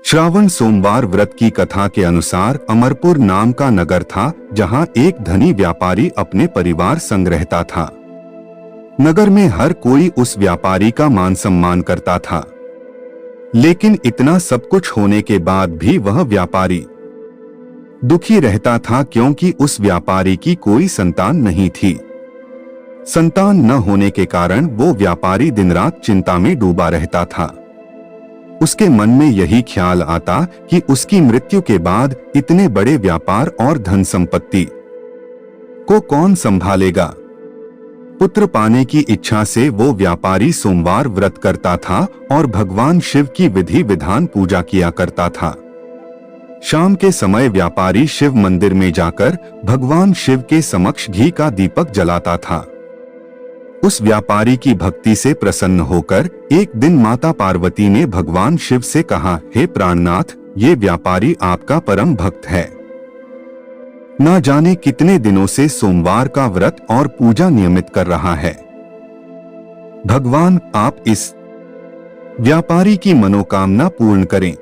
श्रावण सोमवार व्रत की कथा के अनुसार अमरपुर नाम का नगर था, जहां एक धनी व्यापारी अपने परिवार संग रहता था। नगर में हर कोई उस व्यापारी का मान सम्मान करता था, लेकिन इतना सब कुछ होने के बाद भी वह व्यापारी दुखी रहता था, क्योंकि उस व्यापारी की कोई संतान नहीं थी। संतान न होने के कारण वो व्यापारी दिन रात चिंता में डूबा रहता था। उसके मन में यही ख्याल आता कि उसकी मृत्यु के बाद इतने बड़े व्यापार और धन संपत्ति को कौन संभालेगा। पुत्र पाने की इच्छा से वो व्यापारी सोमवार व्रत करता था और भगवान शिव की विधि विधान पूजा किया करता था। शाम के समय व्यापारी शिव मंदिर में जाकर भगवान शिव के समक्ष घी का दीपक जलाता था। उस व्यापारी की भक्ति से प्रसन्न होकर एक दिन माता पार्वती ने भगवान शिव से कहा, हे प्राणनाथ, ये व्यापारी आपका परम भक्त है। ना जाने कितने दिनों से सोमवार का व्रत और पूजा नियमित कर रहा है। भगवान, आप इस व्यापारी की मनोकामना पूर्ण करें।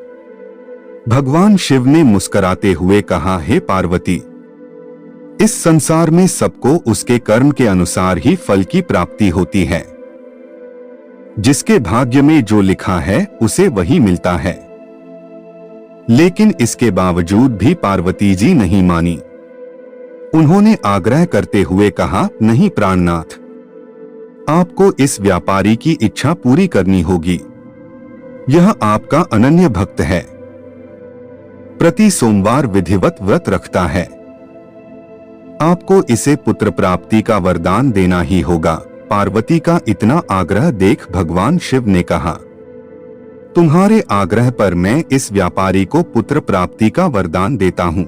भगवान शिव ने मुस्कुराते हुए कहा, हे पार्वती, इस संसार में सबको उसके कर्म के अनुसार ही फल की प्राप्ति होती है। जिसके भाग्य में जो लिखा है उसे वही मिलता है। लेकिन इसके बावजूद भी पार्वती जी नहीं मानी। उन्होंने आग्रह करते हुए कहा, नहीं प्राणनाथ, आपको इस व्यापारी की इच्छा पूरी करनी होगी। यह आपका अनन्य भक्त है, प्रति सोमवार विधिवत व्रत रखता है। आपको इसे पुत्र प्राप्ति का वरदान देना ही होगा। पार्वती का इतना आग्रह देख भगवान शिव ने कहा, तुम्हारे आग्रह पर मैं इस व्यापारी को पुत्र प्राप्ति का वरदान देता हूँ,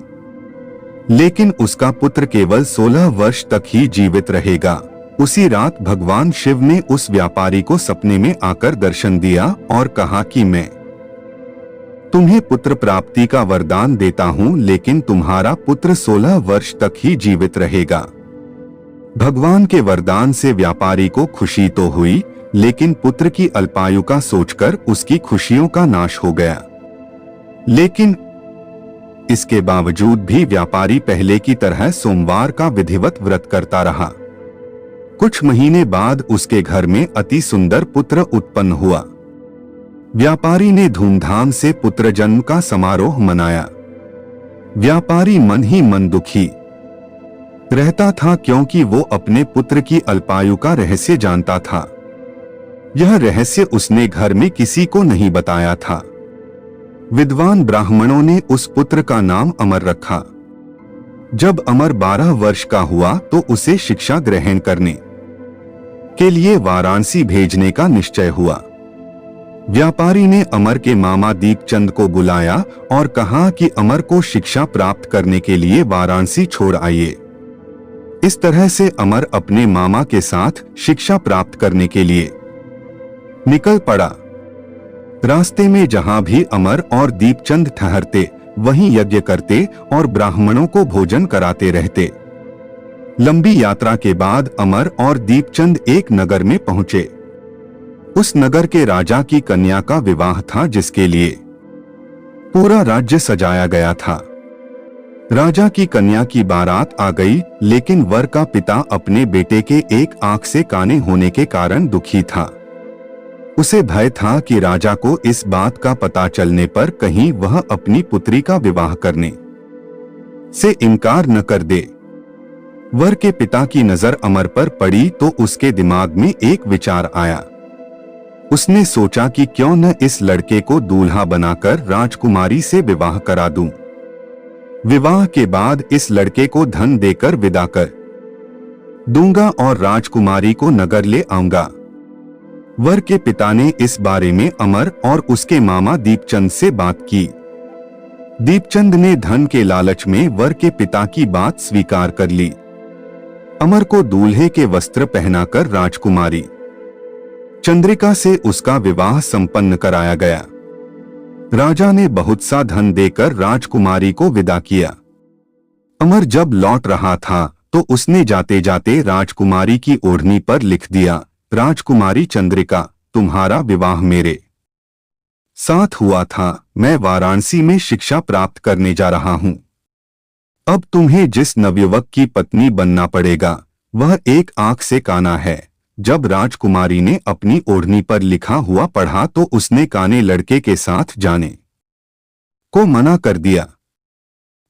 लेकिन उसका पुत्र केवल 16 वर्ष तक ही जीवित रहेगा। उसी रात भगवान शिव ने उस व्यापारी को सपने में आकर दर्शन दिया और कहा कि मैं तुम्हें पुत्र प्राप्ति का वरदान देता हूं, लेकिन तुम्हारा पुत्र 16 वर्ष तक ही जीवित रहेगा। भगवान के वरदान से व्यापारी को खुशी तो हुई, लेकिन पुत्र की अल्पायु का सोचकर उसकी खुशियों का नाश हो गया। लेकिन इसके बावजूद भी व्यापारी पहले की तरह सोमवार का विधिवत व्रत करता रहा। कुछ महीने बाद उसके घर में अति सुंदर पुत्र उत्पन्न हुआ। व्यापारी ने धूमधाम से पुत्र जन्म का समारोह मनाया। व्यापारी मन ही मन दुखी रहता था, क्योंकि वो अपने पुत्र की अल्पायु का रहस्य जानता था। यह रहस्य उसने घर में किसी को नहीं बताया था। विद्वान ब्राह्मणों ने उस पुत्र का नाम अमर रखा। जब अमर 12 वर्ष का हुआ तो उसे शिक्षा ग्रहण करने के लिए वाराणसी भेजने का निश्चय हुआ। व्यापारी ने अमर के मामा दीपचंद को बुलाया और कहा कि अमर को शिक्षा प्राप्त करने के लिए वाराणसी छोड़ आइए। इस तरह से अमर अपने मामा के साथ शिक्षा प्राप्त करने के लिए निकल पड़ा। रास्ते में जहां भी अमर और दीपचंद ठहरते, वहीं यज्ञ करते और ब्राह्मणों को भोजन कराते रहते। लंबी यात्रा के बाद अमर और दीपचंद एक नगर में पहुंचे। उस नगर के राजा की कन्या का विवाह था, जिसके लिए पूरा राज्य सजाया गया था। राजा की कन्या की बारात आ गई, लेकिन वर का पिता अपने बेटे के एक आंख से काने होने के कारण दुखी था। उसे भय था कि राजा को इस बात का पता चलने पर कहीं वह अपनी पुत्री का विवाह करने से इनकार न कर दे। वर के पिता की नजर अमर पर पड़ी तो उसके दिमाग में एक विचार आया। उसने सोचा कि क्यों न इस लड़के को दूल्हा बनाकर राजकुमारी से विवाह करा दूं। विवाह के बाद इस लड़के को धन देकर विदा कर दूंगा और राजकुमारी को नगर ले आऊंगा। वर के पिता ने इस बारे में अमर और उसके मामा दीपचंद से बात की। दीपचंद ने धन के लालच में वर के पिता की बात स्वीकार कर ली। अमर को दूल्हे के वस्त्र पहनाकर राजकुमारी चंद्रिका से उसका विवाह संपन्न कराया गया। राजा ने बहुत सा धन देकर राजकुमारी को विदा किया। अमर जब लौट रहा था तो उसने जाते जाते राजकुमारी की ओढ़नी पर लिख दिया, राजकुमारी चंद्रिका, तुम्हारा विवाह मेरे साथ हुआ था, मैं वाराणसी में शिक्षा प्राप्त करने जा रहा हूं। अब तुम्हें जिस नवयुवक की पत्नी बनना पड़ेगा वह एक आंख से काना है। जब राजकुमारी ने अपनी ओढ़नी पर लिखा हुआ पढ़ा तो उसने काने लड़के के साथ जाने को मना कर दिया।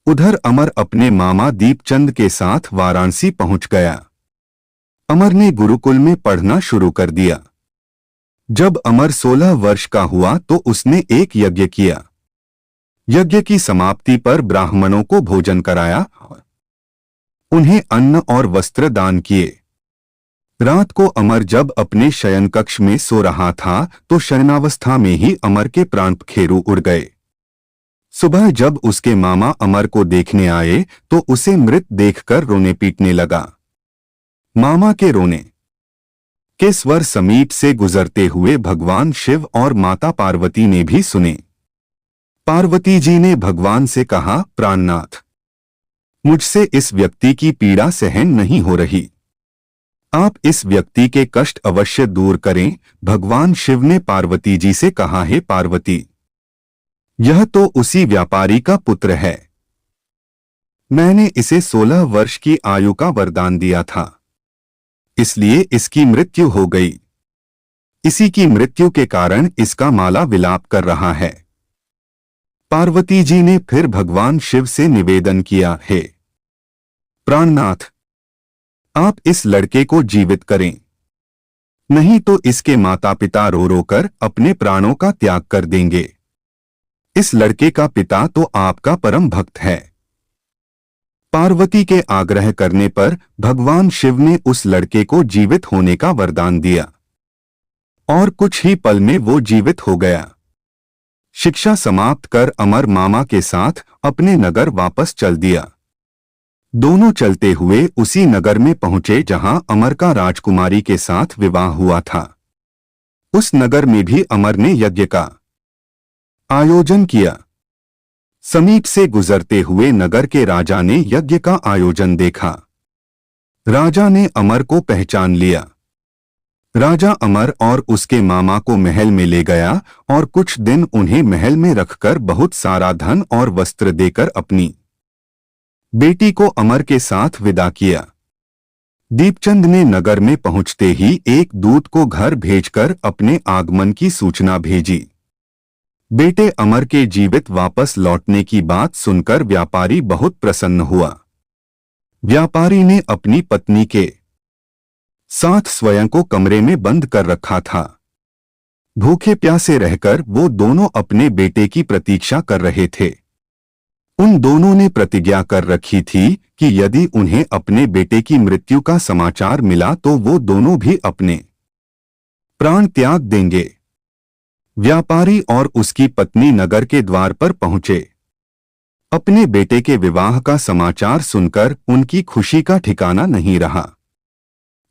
उधर अमर अपने मामा दीपचंद के साथ वाराणसी पहुंच गया। अमर ने गुरुकुल में पढ़ना शुरू कर दिया। जब अमर 16 वर्ष का हुआ तो उसने एक यज्ञ किया। यज्ञ की समाप्ति पर ब्राह्मणों को भोजन कराया, उन्हें अन्न और वस्त्र दान किए। रात को अमर जब अपने शयन कक्ष में सो रहा था तो शयनावस्था में ही अमर के प्राण पखेरु उड़ गए। सुबह जब उसके मामा अमर को देखने आए तो उसे मृत देखकर रोने पीटने लगा। मामा के रोने के स्वर समीप से गुजरते हुए भगवान शिव और माता पार्वती ने भी सुने। पार्वती जी ने भगवान से कहा, प्राणनाथ, मुझसे इस व्यक्ति की पीड़ा सहन नहीं हो रही, आप इस व्यक्ति के कष्ट अवश्य दूर करें। भगवान शिव ने पार्वती जी से कहा, हे पार्वती, यह तो उसी व्यापारी का पुत्र है। मैंने इसे 16 वर्ष की आयु का वरदान दिया था, इसलिए इसकी मृत्यु हो गई। इसी की मृत्यु के कारण इसका माला विलाप कर रहा है। पार्वती जी ने फिर भगवान शिव से निवेदन किया, हे प्राणनाथ, आप इस लड़के को जीवित करें, नहीं तो इसके माता पिता रो रो कर अपने प्राणों का त्याग कर देंगे। इस लड़के का पिता तो आपका परम भक्त है। पार्वती के आग्रह करने पर भगवान शिव ने उस लड़के को जीवित होने का वरदान दिया और कुछ ही पल में वो जीवित हो गया। शिक्षा समाप्त कर अमर मामा के साथ अपने नगर वापस चल दिया। दोनों चलते हुए उसी नगर में पहुंचे जहां अमर का राजकुमारी के साथ विवाह हुआ था। उस नगर में भी अमर ने यज्ञ का आयोजन किया। समीप से गुजरते हुए नगर के राजा ने यज्ञ का आयोजन देखा। राजा ने अमर को पहचान लिया। राजा अमर और उसके मामा को महल में ले गया और कुछ दिन उन्हें महल में रखकर बहुत सारा धन और वस्त्र देकर अपनी बेटी को अमर के साथ विदा किया। दीपचंद ने नगर में पहुंचते ही एक दूत को घर भेजकर अपने आगमन की सूचना भेजी। बेटे अमर के जीवित वापस लौटने की बात सुनकर व्यापारी बहुत प्रसन्न हुआ। व्यापारी ने अपनी पत्नी के साथ स्वयं को कमरे में बंद कर रखा था। भूखे प्यासे रहकर वो दोनों अपने बेटे की प्रतीक्षा कर रहे थे। उन दोनों ने प्रतिज्ञा कर रखी थी कि यदि उन्हें अपने बेटे की मृत्यु का समाचार मिला तो वो दोनों भी अपने प्राण त्याग देंगे। व्यापारी और उसकी पत्नी नगर के द्वार पर पहुंचे। अपने बेटे के विवाह का समाचार सुनकर उनकी खुशी का ठिकाना नहीं रहा।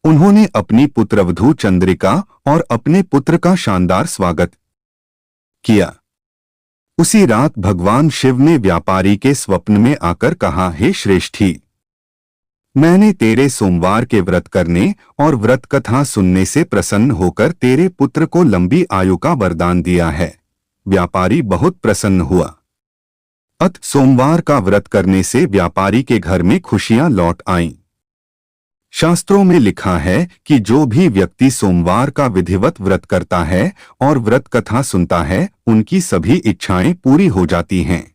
उन्होंने अपनी पुत्रवधू चंद्रिका और अपने पुत्र का शानदार स्वागत किया। उसी रात भगवान शिव ने व्यापारी के स्वप्न में आकर कहा, हे श्रेष्ठी, मैंने तेरे सोमवार के व्रत करने और व्रत कथा सुनने से प्रसन्न होकर तेरे पुत्र को लंबी आयु का वरदान दिया है। व्यापारी बहुत प्रसन्न हुआ। अत सोमवार का व्रत करने से व्यापारी के घर में खुशियां लौट आईं। शास्त्रों में लिखा है कि जो भी व्यक्ति सोमवार का विधिवत व्रत करता है और व्रत कथा सुनता है, उनकी सभी इच्छाएं पूरी हो जाती हैं।